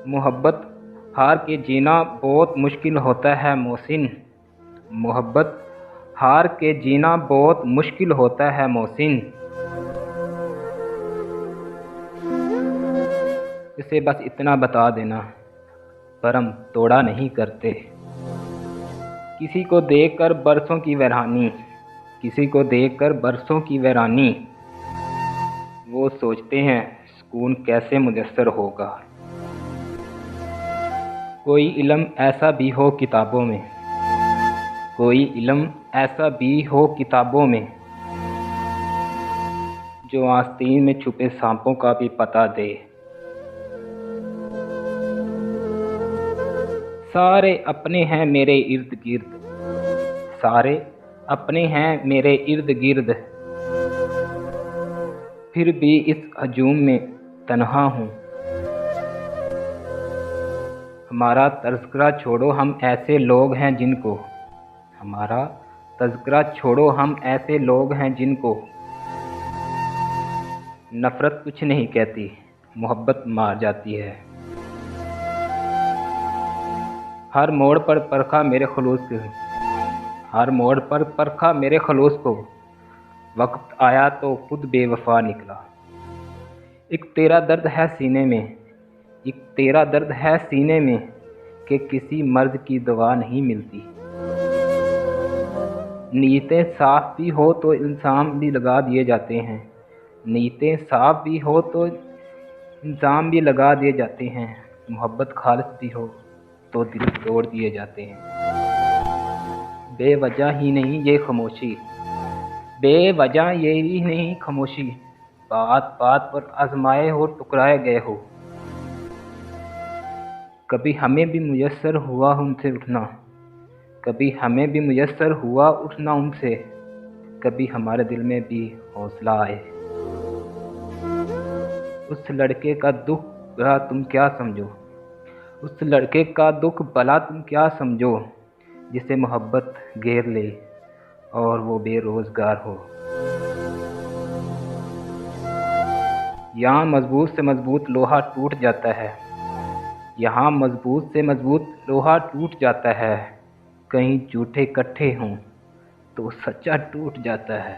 मोहब्बत हार के जीना बहुत मुश्किल होता है मोहसिन। मोहब्बत हार के जीना बहुत मुश्किल होता है मोहसिन। इसे बस इतना बता देना, परम तोड़ा नहीं करते। किसी को देखकर बरसों की वीरानी, किसी को देखकर बरसों की वीरानी, वो सोचते हैं सुकून कैसे मुयस्सर होगा। कोई इल्म ऐसा भी हो किताबों में, कोई इल्म ऐसा भी हो किताबों में, जो आस्तीन में छुपे सांपों का भी पता दे। सारे अपने हैं मेरे इर्द गिर्द, सारे अपने हैं मेरे इर्द गिर्द, फिर भी इस हजूम में तन्हा हूँ। हमारा तज़किरा छोड़ो हम ऐसे लोग हैं जिनको, हमारा तज़किरा छोड़ो हम ऐसे लोग हैं जिनको नफ़रत कुछ नहीं कहती, मोहब्बत मार जाती है। हर मोड़ पर परखा मेरे खलूस को, हर मोड़ पर परखा मेरे खलूस को, वक्त आया तो खुद बेवफा निकला। एक तेरा दर्द है सीने में, एक तेरा दर्द है सीने में, कि किसी मर्द की दवा नहीं मिलती। नीयतें साफ भी हो तो इल्ज़ाम भी लगा दिए जाते हैं, नीयतें साफ भी हो तो इल्ज़ाम भी लगा दिए जाते हैं। मोहब्बत खालिस भी हो तो दिल तोड़ दिए जाते हैं। बेवजह ही नहीं ये खामोशी, बेवजह ये ही नहीं खामोशी, बात बात पर आजमाए हो टुकराए गए हो। कभी हमें भी मुयस्सर हुआ उनसे उठना, कभी हमें भी मुयस्सर हुआ उठना उनसे, कभी हमारे दिल में भी हौसला आए। उस लड़के का दुख भला तुम क्या समझो, उस लड़के का दुख भला तुम क्या समझो, जिसे मोहब्बत घेर ले और वो बेरोज़गार हो। यहाँ मजबूत से मजबूत लोहा टूट जाता है, यहाँ मजबूत से मजबूत लोहा टूट जाता है। कहीं झूठे इकट्ठे हों तो सच्चा टूट जाता है।